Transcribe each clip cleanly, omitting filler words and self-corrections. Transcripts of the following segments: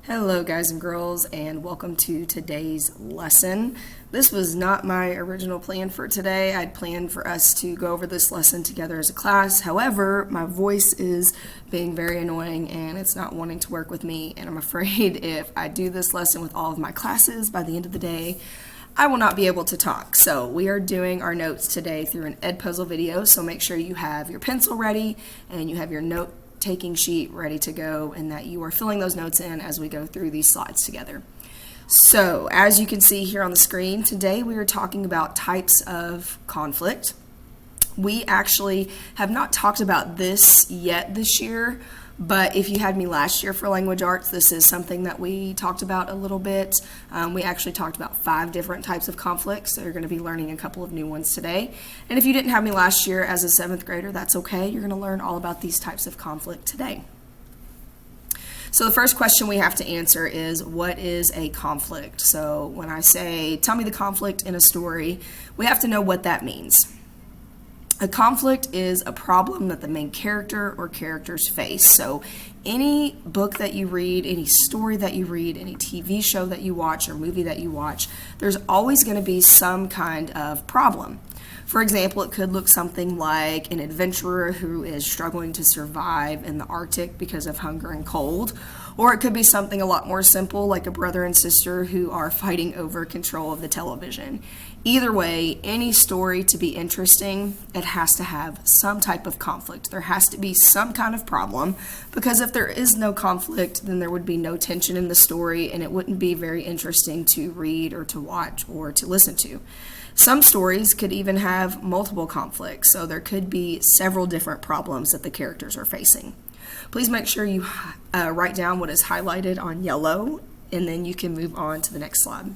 Hello guys and girls, and welcome to today's lesson. This was not my original plan for today. I'd planned for us to go over this lesson together as a class. However, my voice is being very annoying and it's not wanting to work with me, and I'm afraid if I do this lesson with all of my classes by the end of the day, I will not be able to talk. So we are doing our notes today through an Edpuzzle video, so make sure you have your pencil ready and you have your note taking sheet ready to go, and that you are filling those notes in as we go through these slides together. So as you can see here on the screen, today we are talking about types of conflict. We actually have not talked about this yet this year, but if you had me last year for language arts, this is something that we talked about a little bit. We actually talked about 5 different types of conflicts, so you're going to be learning a couple of new ones today. And if you didn't have me last year as a 7th grader, that's okay. You're going to learn all about these types of conflict today. So the first question we have to answer is, what is a conflict? So when I say, tell me the conflict in a story, we have to know what that means. A conflict is a problem that the main character or characters face. So any book that you read, any story that you read, any TV show that you watch or movie that you watch, there's always going to be some kind of problem. For example, it could look something like an adventurer who is struggling to survive in the Arctic because of hunger and cold, or it could be something a lot more simple like a brother and sister who are fighting over control of the television. Either way, any story to be interesting, it has to have some type of conflict. There has to be some kind of problem, because if there is no conflict, then there would be no tension in the story and it wouldn't be very interesting to read or to watch or to listen to. Some stories could even have multiple conflicts, so there could be several different problems that the characters are facing. Please make sure you write down what is highlighted on yellow, and then you can move on to the next slide.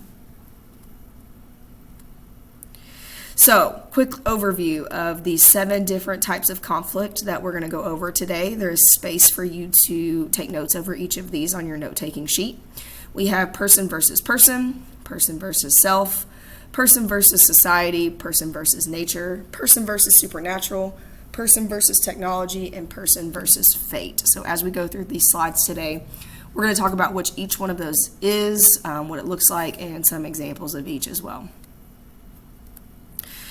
So, quick overview of the 7 different types of conflict that we're going to go over today. There is space for you to take notes over each of these on your note-taking sheet. We have person versus person, person versus self, person versus society, person versus nature, person versus supernatural, person versus technology, and person versus fate. So as we go through these slides today, we're going to talk about which each one of those is, what it looks like, and some examples of each as well.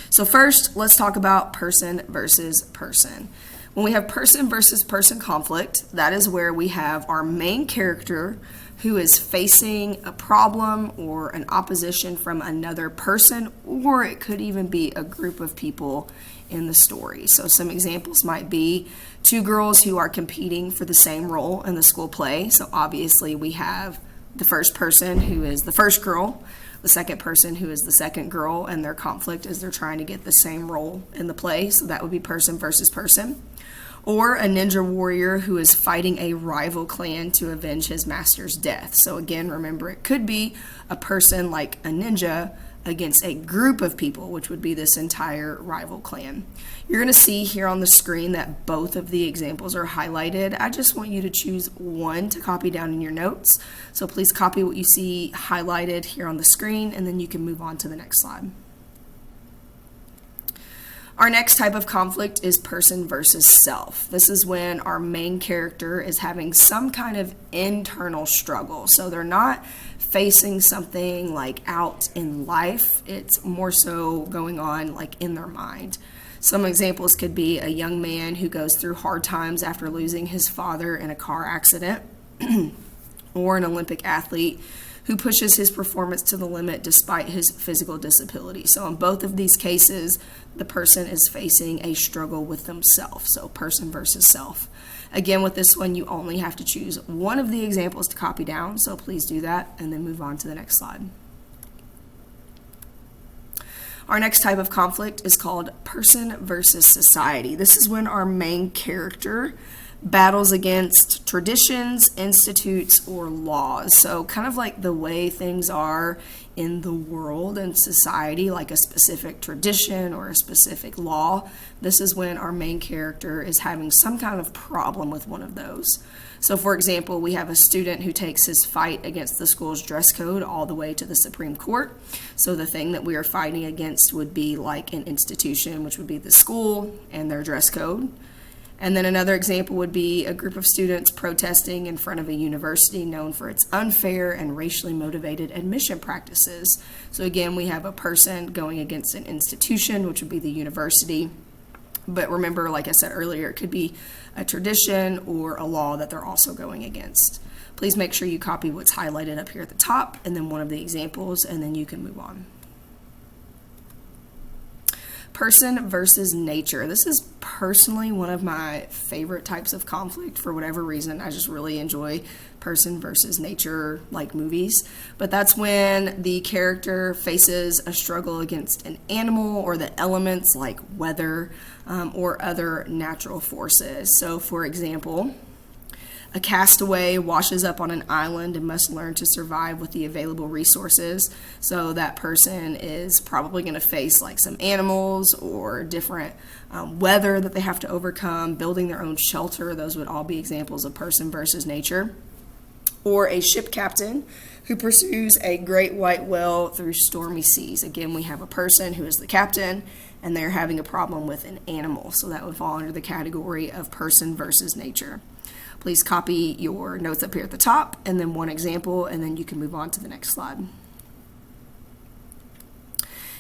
So first, let's talk about person versus person. When we have person versus person conflict, that is where we have our main character who is facing a problem or an opposition from another person, or it could even be a group of people in the story. So some examples might be 2 girls who are competing for the same role in the school play. So obviously we have the first person who is the first girl, the second person who is the second girl, and their conflict is they're trying to get the same role in the play. So that would be person versus person. Or a ninja warrior who is fighting a rival clan to avenge his master's death. So again, remember, it could be a person like a ninja against a group of people, which would be this entire rival clan. You're going to see here on the screen that both of the examples are highlighted. I just want you to choose one to copy down in your notes. So please copy what you see highlighted here on the screen, and then you can move on to the next slide. Our next type of conflict is person versus self. This is when our main character is having some kind of internal struggle. So they're not facing something like out in life. It's more so going on like in their mind. Some examples could be a young man who goes through hard times after losing his father in a car accident, or an Olympic athlete who pushes his performance to the limit despite his physical disability. So in both of these cases, the person is facing a struggle with themselves. So person versus self. Again, with this one, you only have to choose one of the examples to copy down. So please do that and then move on to the next slide. Our next type of conflict is called person versus society. This is when our main character battles against traditions, institutes, or laws. So kind of like the way things are in the world and society, like a specific tradition or a specific law. This is when our main character is having some kind of problem with one of those. So for example, we have a student who takes his fight against the school's dress code all the way to the Supreme Court. So the thing that we are fighting against would be like an institution, which would be the school and their dress code. And then another example would be a group of students protesting in front of a university known for its unfair and racially motivated admission practices. So again, we have a person going against an institution, which would be the university. But remember, like I said earlier, it could be a tradition or a law that they're also going against. Please make sure you copy what's highlighted up here at the top and then one of the examples, and then you can move on. Person versus nature. This is personally one of my favorite types of conflict for whatever reason. I just really enjoy person versus nature like movies. But that's when the character faces a struggle against an animal or the elements like weather or other natural forces. So for example, a castaway washes up on an island and must learn to survive with the available resources. So that person is probably going to face like some animals or different weather that they have to overcome, building their own shelter. Those would all be examples of person versus nature. Or a ship captain who pursues a great white whale through stormy seas. Again, we have a person who is the captain and they're having a problem with an animal. So that would fall under the category of person versus nature. Please copy your notes up here at the top and then one example, and then you can move on to the next slide.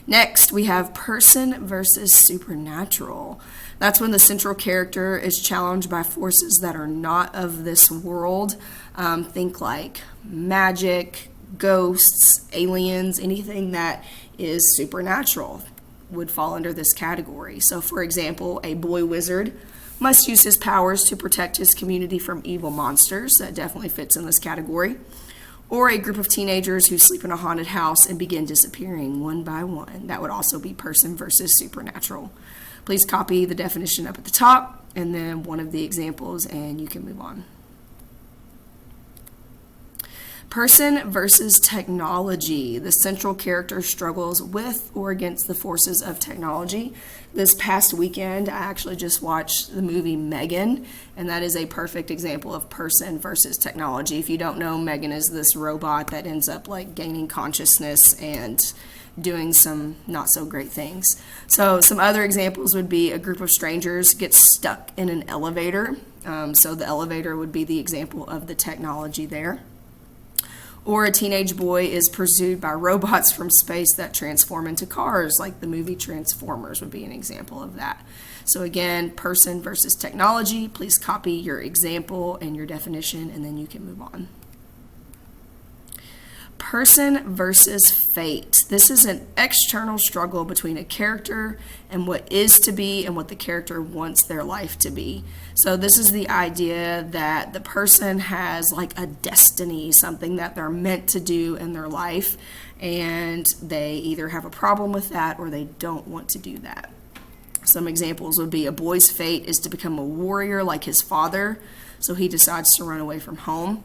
Next, we have person versus supernatural. That's when the central character is challenged by forces that are not of this world. Think like magic, ghosts, aliens, anything that is supernatural would fall under this category. So for example, a boy wizard must use his powers to protect his community from evil monsters. That definitely fits in this category. Or a group of teenagers who sleep in a haunted house and begin disappearing one by one. That would also be person versus supernatural. Please copy the definition up at the top and then one of the examples, and you can move on. Person versus technology. The central character struggles with or against the forces of technology. This past weekend, I actually just watched the movie Megan, and that is a perfect example of person versus technology. If you don't know, Megan is this robot that ends up like gaining consciousness and doing some not so great things. So some other examples would be a group of strangers gets stuck in an elevator. So the elevator would be the example of the technology there. Or a teenage boy is pursued by robots from space that transform into cars, like the movie Transformers would be an example of that. So again, person versus technology. Please copy your example and your definition, and then you can move on. Person versus fate. This is an external struggle between a character and what is to be and what the character wants their life to be. So this is the idea that the person has like a destiny, something that they're meant to do in their life, and they either have a problem with that or they don't want to do that. Some examples would be a boy's fate is to become a warrior like his father, so he decides to run away from home.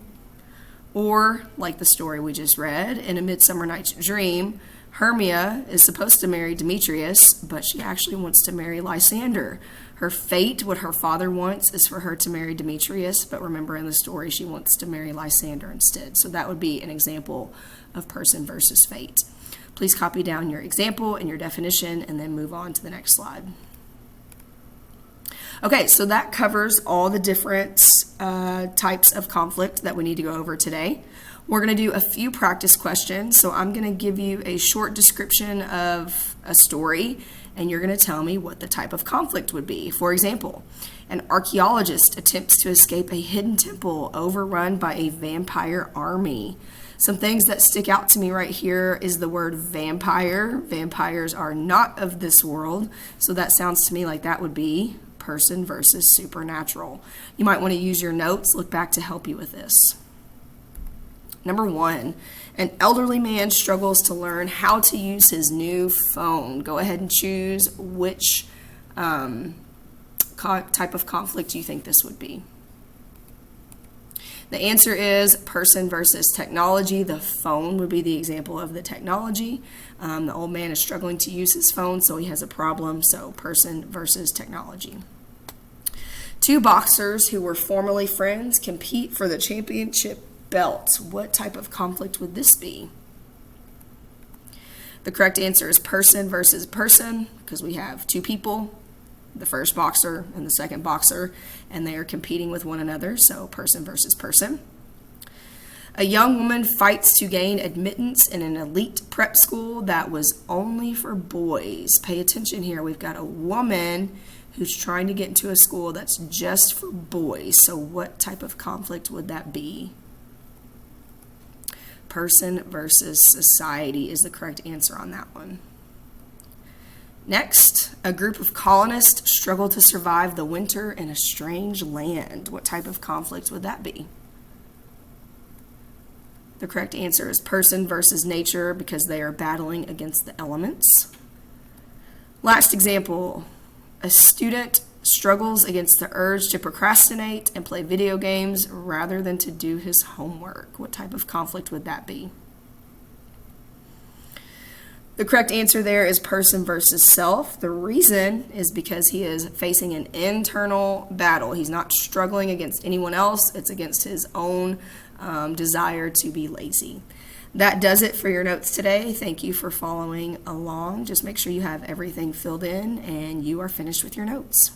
Or, like the story we just read, in A Midsummer Night's Dream, Hermia is supposed to marry Demetrius, but she actually wants to marry Lysander. Her fate, what her father wants, is for her to marry Demetrius, but remember in the story she wants to marry Lysander instead. So that would be an example of person versus fate. Please copy down your example and your definition and then move on to the next slide. Okay, so that covers all the different types of conflict that we need to go over today. We're going to do a few practice questions. So I'm going to give you a short description of a story, and you're going to tell me what the type of conflict would be. For example, an archaeologist attempts to escape a hidden temple overrun by a vampire army. Some things that stick out to me right here is the word vampire. Vampires are not of this world, so that sounds to me like that would be person versus supernatural. You might want to use your notes, look back to help you with this. Number 1, an elderly man struggles to learn how to use his new phone. Go ahead and choose which type of conflict you think this would be. The answer is person versus technology. The phone would be the example of the technology. The old man is struggling to use his phone, so he has a problem. So person versus technology. 2 boxers who were formerly friends compete for the championship belt. What type of conflict would this be? The correct answer is person versus person, because we have 2 people. the first boxer and the second boxer, and they are competing with one another, so person versus person. A young woman fights to gain admittance in an elite prep school that was only for boys. Pay attention here. We've got a woman who's trying to get into a school that's just for boys. So what type of conflict would that be? Person versus society is the correct answer on that one. Next, a group of colonists struggle to survive the winter in a strange land. What type of conflict would that be? The correct answer is person versus nature because they are battling against the elements. Last example, a student struggles against the urge to procrastinate and play video games rather than to do his homework. What type of conflict would that be? The correct answer there is person versus self. The reason is because he is facing an internal battle. He's not struggling against anyone else. It's against his own desire to be lazy. That does it for your notes today. Thank you for following along. Just make sure you have everything filled in and you are finished with your notes.